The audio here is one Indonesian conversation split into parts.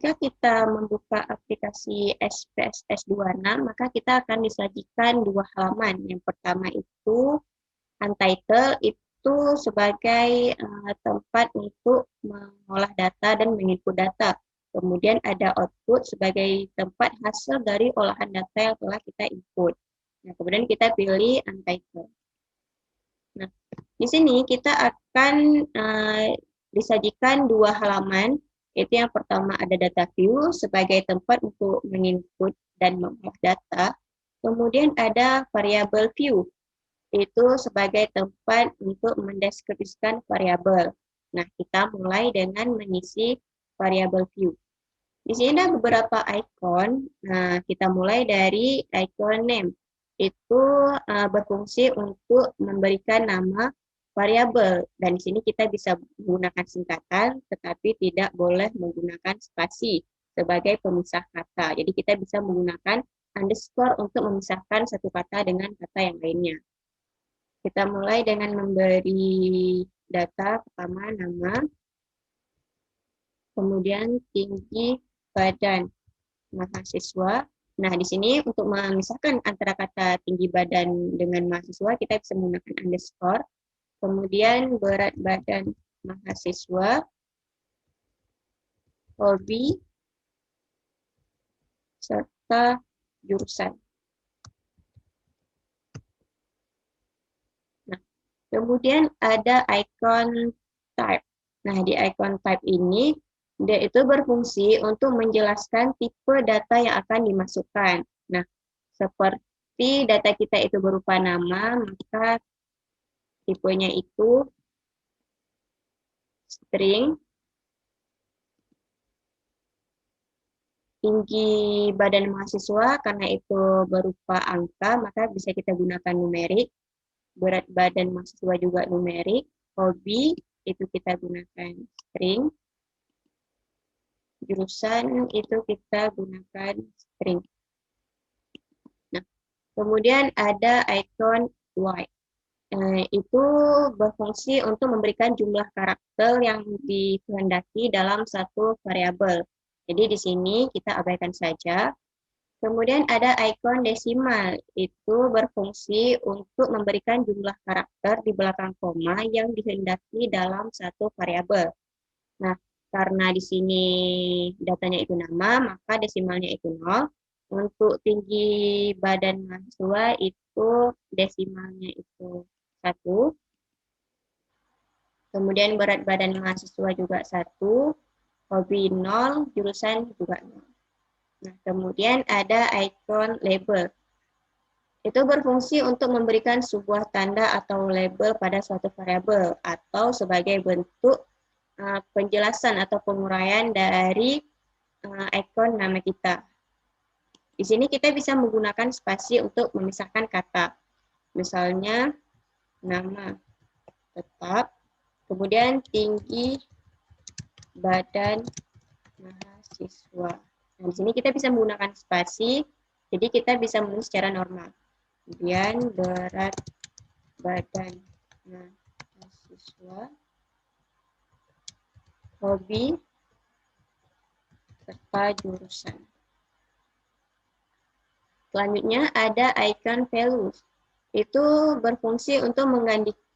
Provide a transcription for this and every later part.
jika kita membuka aplikasi SPSS 26, maka kita akan disajikan dua halaman. Yang pertama itu Untitled, itu sebagai tempat untuk mengolah data dan menginput data. Kemudian ada Output sebagai tempat hasil dari olahan data yang telah kita input. Nah, kemudian kita pilih Untitled. Nah, di sini kita akan disajikan dua halaman, yaitu yang pertama ada data view sebagai tempat untuk menginput dan mengolah data. Kemudian ada variable view, itu sebagai tempat untuk mendeskripsikan variabel. Nah, kita mulai dengan mengisi variable view. Di sini ada beberapa icon. Nah, kita mulai dari icon name. Itu berfungsi untuk memberikan nama variabel. Dan di sini kita bisa menggunakan singkatan, tetapi tidak boleh menggunakan spasi sebagai pemisah kata. Jadi kita bisa menggunakan underscore untuk memisahkan satu kata dengan kata yang lainnya. Kita mulai dengan memberi data pertama nama, kemudian tinggi badan mahasiswa. Nah, di sini untuk memisahkan antara kata tinggi badan dengan mahasiswa, kita bisa menggunakan underscore. Kemudian berat badan mahasiswa, hobi, serta jurusan. Kemudian ada icon type. Nah, di icon type ini, dia itu berfungsi untuk menjelaskan tipe data yang akan dimasukkan. Nah, seperti data kita itu berupa nama, maka tipenya itu string, tinggi badan mahasiswa karena itu berupa angka, maka bisa kita gunakan numerik. Berat badan mahasiswa juga numerik, hobi itu kita gunakan string, jurusan itu kita gunakan string. Nah, kemudian ada icon white. Itu berfungsi untuk memberikan jumlah karakter yang dikehendaki dalam satu variabel. Jadi di sini kita abaikan saja. Kemudian ada icon desimal, itu berfungsi untuk memberikan jumlah karakter di belakang koma yang dikehendaki dalam satu variabel. Nah, karena di sini datanya itu nama, maka desimalnya itu 0. Untuk tinggi badan mahasiswa itu desimalnya itu 1. Kemudian berat badan mahasiswa juga 1, hobi 0, jurusan juga 0. Nah, kemudian ada icon label. Itu berfungsi untuk memberikan sebuah tanda atau label pada suatu variabel atau sebagai bentuk penjelasan atau penguraian dari icon nama kita. Di sini kita bisa menggunakan spasi untuk memisahkan kata. Misalnya nama tetap, kemudian tinggi badan mahasiswa. Nah, di sini kita bisa menggunakan spasi, jadi kita bisa menulis secara normal. Kemudian berat badan mahasiswa, hobi, serta jurusan. Selanjutnya ada icon values. Itu berfungsi untuk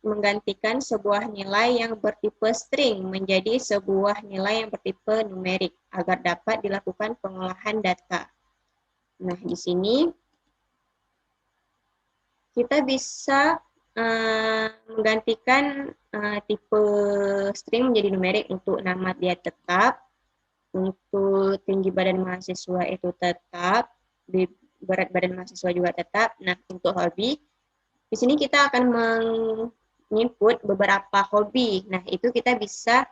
menggantikan sebuah nilai yang bertipe string menjadi sebuah nilai yang bertipe numerik agar dapat dilakukan pengolahan data. Nah, di sini kita bisa menggantikan tipe string menjadi numerik. Untuk nama dia tetap, untuk tinggi badan mahasiswa itu tetap, berat badan mahasiswa juga tetap. Nah, untuk hobi, di sini kita akan menginput beberapa hobi. Nah, itu kita bisa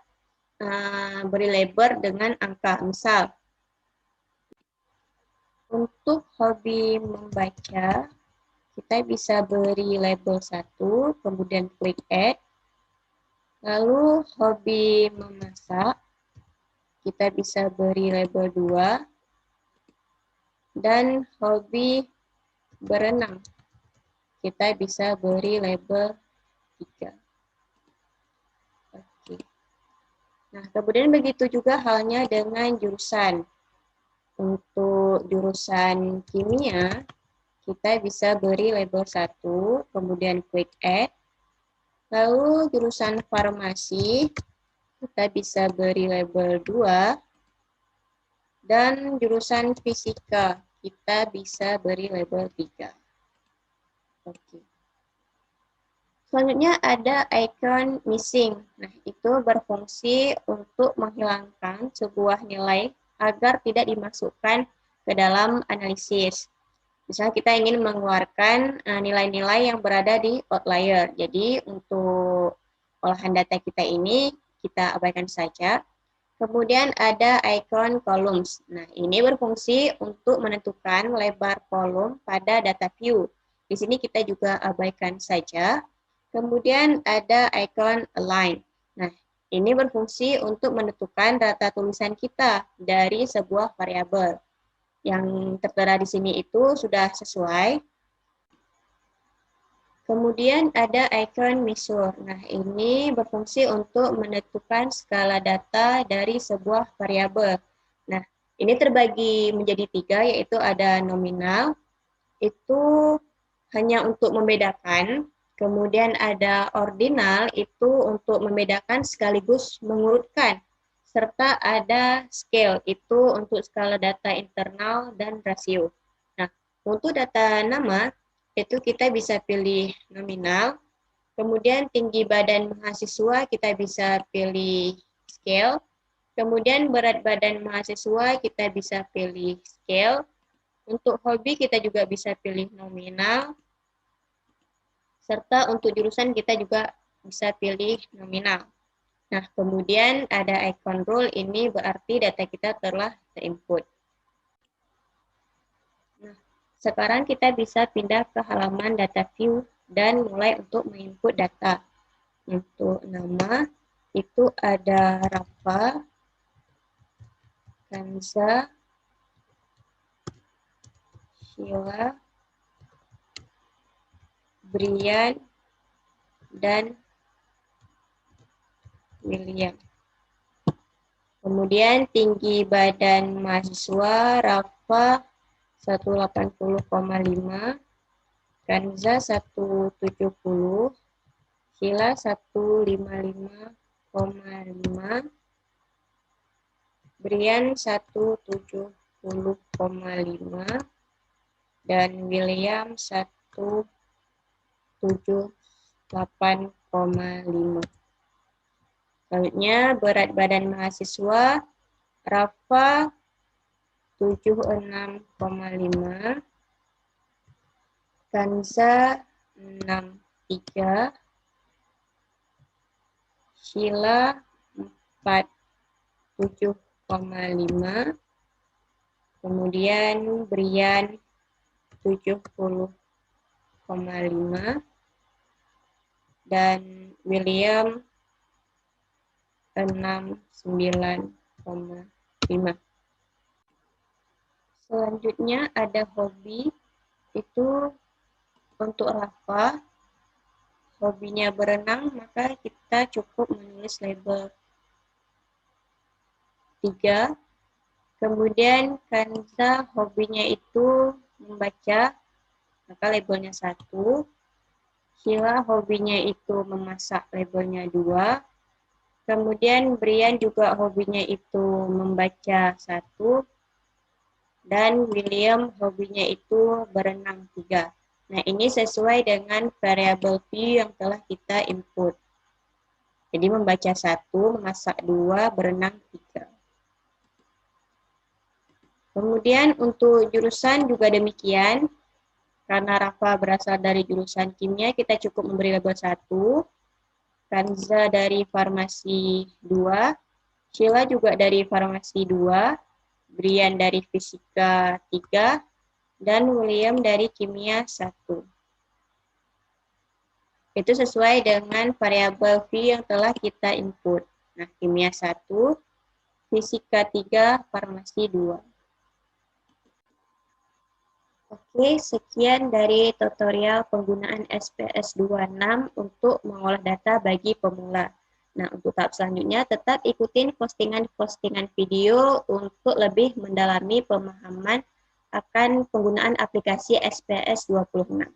beri label dengan angka. Misal, untuk hobi membaca, kita bisa beri label 1, kemudian klik add. Lalu hobi memasak, kita bisa beri label 2. Dan hobi berenang, kita bisa beri label 3. Oke. Nah, kemudian begitu juga halnya dengan jurusan. Untuk jurusan kimia, kita bisa beri label 1, kemudian quick add. Lalu jurusan farmasi, kita bisa beri label 2. Dan jurusan fisika, kita bisa beri label 3. Oke. Selanjutnya ada icon missing. Nah, itu berfungsi untuk menghilangkan sebuah nilai agar tidak dimasukkan ke dalam analisis. Misalnya kita ingin mengeluarkan nilai-nilai yang berada di outlier. Jadi untuk olahan data kita ini kita abaikan saja. Kemudian ada icon columns. Nah, ini berfungsi untuk menentukan lebar kolom pada data view. Di sini kita juga abaikan saja. Kemudian ada icon align. Nah, ini berfungsi untuk menentukan data tulisan kita dari sebuah variabel. Yang tertera di sini itu sudah sesuai. Kemudian ada icon measure. Nah, ini berfungsi untuk menentukan skala data dari sebuah variabel. Nah, ini terbagi menjadi 3, yaitu ada nominal, itu hanya untuk membedakan. Kemudian ada ordinal, itu untuk membedakan sekaligus mengurutkan. Serta ada scale, itu untuk skala data internal dan rasio. Nah, untuk data nama, itu kita bisa pilih nominal, kemudian tinggi badan mahasiswa kita bisa pilih scale, kemudian berat badan mahasiswa kita bisa pilih scale, untuk hobi kita juga bisa pilih nominal, serta untuk jurusan kita juga bisa pilih nominal. Nah, kemudian ada icon rule, ini berarti data kita telah terinput. Nah, sekarang kita bisa pindah ke halaman data view dan mulai untuk menginput data. Untuk nama, itu ada Rafa, Kanza, Sheila, Brian, dan William. Kemudian tinggi badan mahasiswa Rafa 180,5, Kanza 170, Sheila 155,5, Brian 170,5, dan William 178,5. Selanjutnya berat badan mahasiswa Rafa 76,5, Kanza 63, Sheila 47,5, kemudian Brian 70,5, dan William 69,5. Selanjutnya ada hobi, itu untuk Rafa, hobinya berenang, maka kita cukup menulis label 3. Kemudian Kanza hobinya itu membaca, maka labelnya 1. Sheila hobinya itu memasak, labelnya 2. Kemudian Brian juga hobinya itu membaca 1. Dan William hobinya itu berenang 3. Nah, ini sesuai dengan variabel view yang telah kita input. Jadi membaca 1, memasak 2, berenang 3. Kemudian untuk jurusan juga demikian. Karena Rafa berasal dari jurusan kimia, kita cukup memberi label 1. Kanza dari farmasi 2. Sheila juga dari farmasi 2. Brian dari fisika 3. Dan William dari kimia 1. Itu sesuai dengan variabel V yang telah kita input. Nah, kimia 1, fisika 3, farmasi 2. Oke, sekian dari tutorial penggunaan SPS 26 untuk mengolah data bagi pemula. Nah, untuk tahap selanjutnya tetap ikutin postingan-postingan video untuk lebih mendalami pemahaman akan penggunaan aplikasi SPS 26.